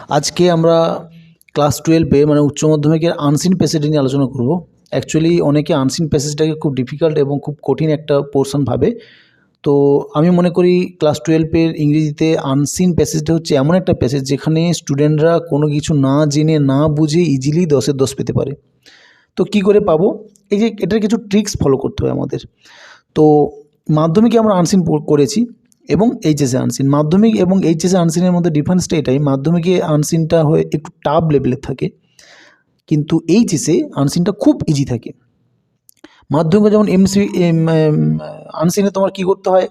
আজকে আমরা ক্লাস 12-এ মানে উচ্চ মাধ্যমিকের আনসিন প্যাসেজ নিয়ে আলোচনা করব। অ্যাকচুয়ালি অনেকে আনসিন প্যাসেজটাকে খুব ডিফিকাল্ট এবং খুব কঠিন একটা পোর্শন ভাবে। তো আমি মনে করি ক্লাস 12-এর ইংরেজিতে আনসিন প্যাসেজটা হচ্ছে এমন একটা প্যাসেজ যেখানে স্টুডেন্টরা কোনো কিছু না জেনে না বুঝে ইজিলি 10-এর 10 পেতে পারে। তো কি করে পাবো? এই যে এটার কিছু ট্রিক্স ফলো করতে হয় আমাদের। তো মাধ্যমিকে আমরা আনসিন করেছি এবং এইচএসে আনসিন। মাধ্যমিক এবং এইচএসে আনসিনের মধ্যে ডিফারেন্সটা এটাই, মাধ্যমিকে আনসিনটা হয়ে একটু টাফ লেভেলের থাকে, কিন্তু এইচএসে আনসিনটা খুব ইজি থাকে। মাধ্যমিকে যেমন আনসিনে তোমার কী করতে হয়,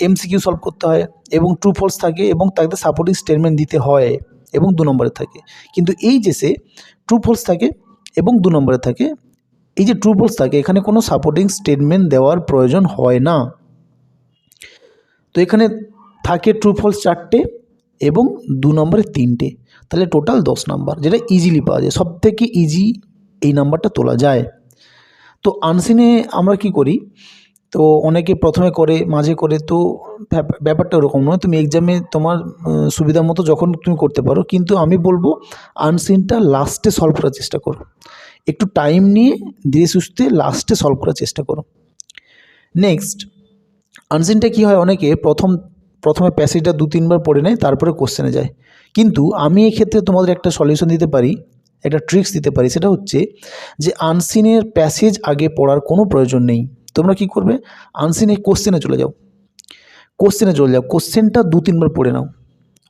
এমসিকিউ সলভ করতে হয় এবং ট্রু ফলস থাকে এবং তাকে সাপোর্টিং স্টেটমেন্ট দিতে হয় এবং 2 নম্বরে থাকে। কিন্তু এইচএসে ট্রু ফলস থাকে এবং 2 নম্বরে থাকে। এই যে ট্রু ফলস থাকে এখানে কোনো সাপোর্টিং স্টেটমেন্ট দেওয়ার প্রয়োজন হয় না। তো এখানে থাকে ট্রু ফলস 4টে এবং 2 নম্বরে 3টে, তাহলে টোটাল 10 নাম্বার, যেটা ইজিলি পাওয়া যায়। সব থেকে ইজি এই নাম্বারটা তোলা যায়। তো আনসিনে আমরা কি করি, তো অনেকে প্রথমে করে, মাঝে করে, তো ব্যাপারটা ওরকম নয়। তুমি এক্সামে তোমার সুবিধা মতো যখন তুমি করতে পারো, কিন্তু আমি বলবো আনসিনটা লাস্টে সলভ করার চেষ্টা করো। একটু টাইম নিয়ে ধীরে সুস্থে লাস্টে সলভ করার চেষ্টা করো। নেক্সট, আনসিনটা কী হয়, অনেকে প্রথমে প্যাসেজটা 2-3 বার পড়ে নেয়, তারপরে কোশ্চেনে যায়। কিন্তু আমি এক্ষেত্রে তোমাদের একটা সলিউশন দিতে পারি, একটা ট্রিক্স দিতে পারি। সেটা হচ্ছে যে আনসিনের প্যাসেজ আগে পড়ার কোনো প্রয়োজন নেই। তোমরা কি করবে, আনসিনে কোশ্চেনে চলে যাও, কোশ্চেনটা 2-3 বার পড়ে নাও,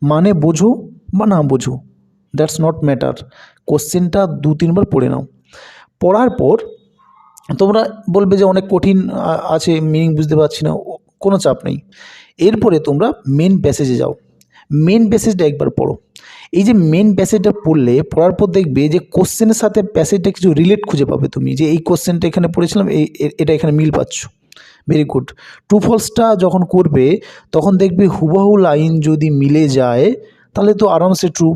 মানে বোঝো বা না বোঝো, দ্যাটস নট ম্যাটার। কোশ্চেনটা 2-3 বার পড়ে নাও। পড়ার পর তোমরা বলবে যে অনেক কঠিন আছে, মিনিং বুঝতে পারছি না, কোনো চাপ নেই। এরপরে তোমরা মেন প্যাসেজে যাও, মেন প্যাসেজটা একবার পড়ো। এই যে মেন প্যাসেজটা পড়ার পর দেখবে যে কোশ্চেনের সাথে প্যাসেজটা কিছু রিলেট খুঁজে পাবে তুমি, যে এই কোশ্চেনটা এখানে পড়েছিলাম, এটা এখানে মিল পাচ্ছ। Very good. ট্রু ফলসটা যখন করবে তখন দেখবে হুবহু লাইন যদি মিলে যায় তাহলে তো আরামসে ট্রু,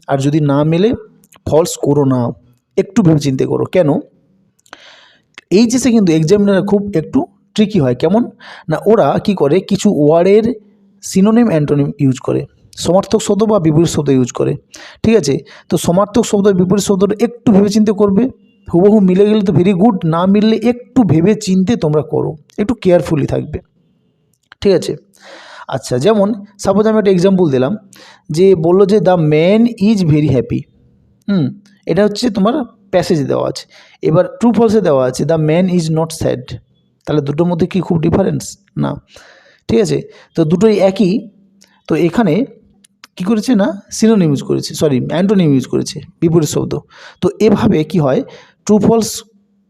আর যদি না মেলে ফলস করো না, একটু ভেবে চিন্তে করো। কেন? এইচএসে কিন্তু এক্সামিনার খুব একটু ট্রিকি হয়। কেমন না, ওরা কি করে, কিছু ওয়ার্ডের সিনোনিম অ্যান্টোনিম ইউজ করে, সমার্থক শব্দ বা বিপরীত শব্দ ইউজ করে। ঠিক আছে, তো সমার্থক শব্দ বিপরীত শব্দটা একটু ভেবে চিন্তে করবে। হুবহু মিলে গেলে তো ভেরি গুড, না মিললে একটু ভেবে চিনতে তোমরা করো, একটু কেয়ারফুলি থাকবে। ঠিক আছে, আচ্ছা, যেমন সাপোজ আমি একটা এক্সাম্পল দিলাম, যে বললো যে the man is very happy. এটা হচ্ছে তোমার প্যাসেজে দেওয়া আছে। এবার ট্রু ফলসে দেওয়া আছে the man is not sad. তাহলে দুটোর মধ্যে কি খুব ডিফারেন্স? না। ঠিক আছে, তো দুটোই একই। তো এখানে কি করেছে না, সিনোনিম ইউজ করেছে, সরি অ্যান্টোনিম ইউজ করেছে, বিপরীত শব্দ। তো এভাবে কি হয়, ট্রু ফলস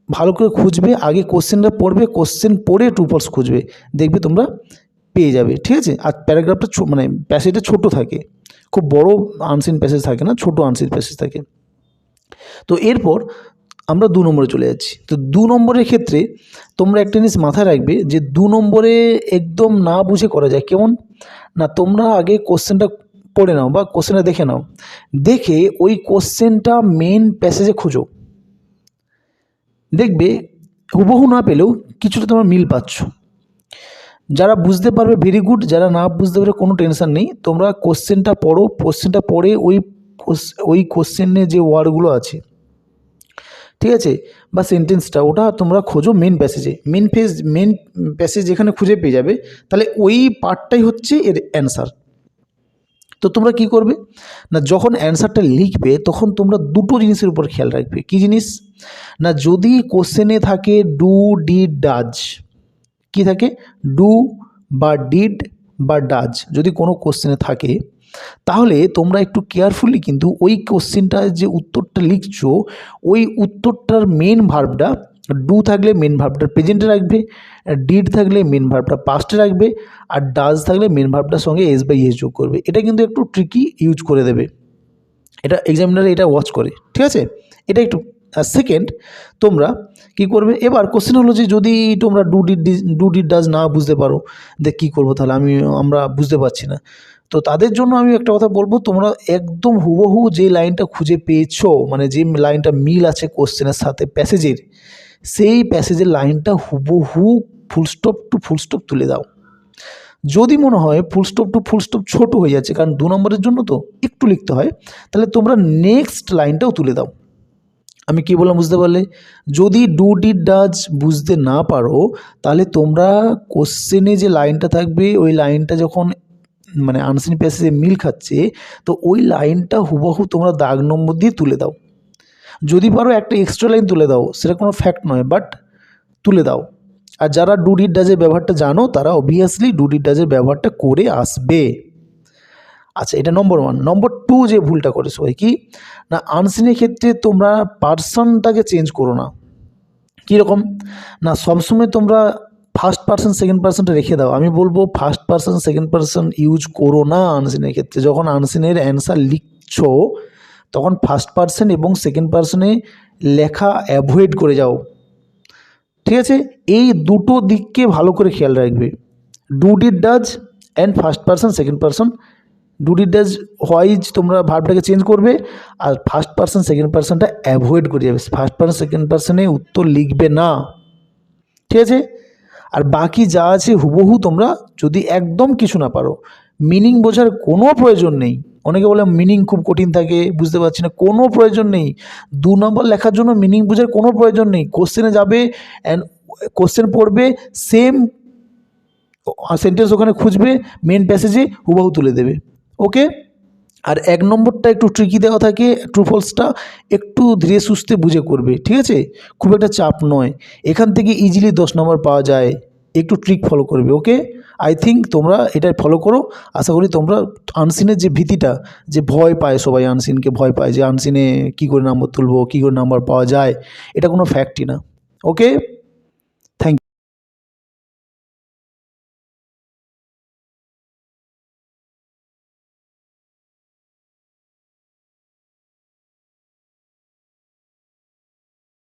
ভালো করে খুঁজবে, আগে কোশ্চেনটা পড়বে, কোশ্চেন পড়ে ট্রু ফলস খুঁজবে, দেখবে তোমরা পেয়ে যাবে। ঠিক আছে, আর প্যারাগ্রাফটা মানে প্যাসেজটা ছোট থাকে, খুব বড় আনসিন প্যাসেজ থাকে না, ছোট আনসিন প্যাসেজ থাকে। তো এরপর আমরা 2 নম্বরে চলে যাচ্ছি। তো 2 নম্বরের ক্ষেত্রে তোমরা একটা জিনিস মাথায় রাখবে, যে 2 নম্বরে একদম না বুঝে করা যায়। কেমন না, তোমরা আগে কোশ্চেনটা পড়ে নাও বা কোশ্চেনটা দেখে নাও, দেখে ওই কোশ্চেনটা মেন প্যাসেজে খোঁজো, দেখবে হুবহু না পেলেও কিছুটা তোমরা মিল পাচ্ছ। যারা বুঝতে পারবে ভেরি গুড, যারা না বুঝতে পারবে কোনো টেনশন নেই, তোমরা কোশ্চেনটা পড়ো, কোশ্চেনটা পড়ে ওই কোশ্চেনে যে ওয়ার্ডগুলো আছে, ঠিক আছে, বা সেন্টেন্সটা, ওটা তোমরা খোঁজো মেন প্যাসেজে। মেন প্যাসেজ যেখানে খুঁজে পেয়ে যাবে, তাহলে ওই পার্টটাই হচ্ছে এর অ্যান্সার। তো তোমরা কি করবে না, যখন অ্যান্সারটা লিখবে তখন তোমরা দুটো জিনিসের উপর খেয়াল রাখবে। কি জিনিস না, যদি কোশ্চেনে থাকে ডু, ডিড, ডাজ, কি থাকে, ডু বা ডিড বা ডাজ, যদি কোনো কোশ্চেনে থাকে, তাহলে তোমরা একটু কেয়ারফুলি কিন্তু ওই কোশ্চেনটা যে উত্তরটা লিখছো, ওই উত্তরটার মেন ভার্বটা, ডু থাকলে মেন ভার্বটা প্রেজেন্টে রাখবে, ডিড থাকলে মেন ভার্বটা পাস্টে রাখবে, আর ডাজ থাকলে মেন ভার্বটার সঙ্গে এস বাই এস যোগ করবে। এটা কিন্তু একটু ট্রিকি ইউজ করে দেবে, এটা এক্সামিনারে এটা ওয়াচ করে। ঠিক আছে, এটা একটু। সেকেন্ড, তোমরা কি করবে, এবার কোশ্চেন হলো যে যদি তোমরা ডু ডিড ডাজ না বুঝতে পারো, দেখ কী করবো, তাহলে আমরা বুঝতে পারছি না। তো তাদের জন্য আমি একটা কথা বলবো, তোমরা একদম হুবহু যে লাইনটা খুঁজে পেয়েছো, মানে যে লাইনটা মিল আছে কোশ্চেনের সাথে প্যাসেজের, সেই প্যাসেজের লাইনটা হুবহু full stop to full stop তুলে দাও। যদি মনে হয় full stop to full stop ছোটো হয়ে যাচ্ছে, কারণ 2 নম্বরের জন্য তো একটু লিখতে হয়, তাহলে তোমরা নেক্সট লাইনটাও তুলে দাও। আমি কী বললাম বুঝতে পারলে? যদি ডু ডিড ডাজ বুঝতে না পারো, তাহলে তোমরা কোশ্চেনে যে লাইনটা থাকবে ওই লাইনটা যখন মানে আনসিন প্যাসেজে মিল খাচ্ছে, তো ওই লাইনটা হুবহু তোমরা দাগ নম্বর দিয়ে তুলে দাও। যদি পারো একটা এক্সট্রা লাইন তুলে দাও, সেটা কোনো ফ্যাক্ট নয়, বাট তুলে দাও। আর যারা ডু ডিড ডাজের ব্যবহারটা জানো, তারা অবভিয়াসলি ডু ডিড ডাজের ব্যবহারটা করে আসবে। আচ্ছা, এটা নম্বর 1। নম্বর 2 যে ভুলটা করে সবাই কি না, আনসিনের ক্ষেত্রে তোমরা পার্সনটাকে চেঞ্জ করো না। কীরকম না, সবসময় তোমরা ফার্স্ট পার্সন সেকেন্ড পার্সনটা রেখে দাও। আমি বলবো first person second person use করো না আনসিনের ক্ষেত্রে। যখন আনসিনের অ্যান্সার লিখছো, তখন ফার্স্ট পার্সন এবং সেকেন্ড পার্সনে লেখা অ্যাভয়েড করে যাও, ঠিক আছে? এই দুটো দিককে ভালো করে খেয়াল রাখবে। Do did does and first person second person, do did does wise তোমরা ভার্বটাকে চেঞ্জ করবে, আর ফার্স্ট পার্সন সেকেন্ড পার্সনটা অ্যাভয়েড করে যাবে। ফার্স্ট পার্সন সেকেন্ড পার্সনে উত্তর লিখবে না, ঠিক আছে? আর বাকি যা আছে হুবহু তোমরা, যদি একদম কিছু না পারো, মিনিং বোঝার কোনো প্রয়োজন নেই। অনেকে বলে মিনিং খুব কঠিন থাকে, বুঝতে পারছি না, কোনো প্রয়োজন নেই। 2 নম্বর লেখার জন্য মিনিং বোঝার কোনো প্রয়োজন নেই। কোশ্চেনে যাবে অ্যান্ড কোশ্চেন পড়বে, সেম সেন্টেন্স ওখানে খুঁজবে, মেন প্যাসেজে হুবহু তুলে দেবে। ওকে? আর 1 নম্বরটা একটু ট্রিকি দেওয়া থাকে, ট্রু ফলসটা একটু ধীরে সুস্থে বুঝে করবে, ঠিক আছে? খুব একটা চাপ নয়, এখান থেকে ইজিলি 10 নম্বর পাওয়া যায়। একটু ট্রিক ফলো করবে। ওকে? আই থিঙ্ক তোমরা এটা ফলো করো। আশা করি তোমরা আনসিনের যে ভীতিটা, যে ভয় পায় সবাই, আনসিনকে ভয় পায় যে আনসিনে কী করে নাম্বার তুলবো, কী করে নাম্বার পাওয়া যায়, এটা কোনো ফ্যাক্টই না। ওকে?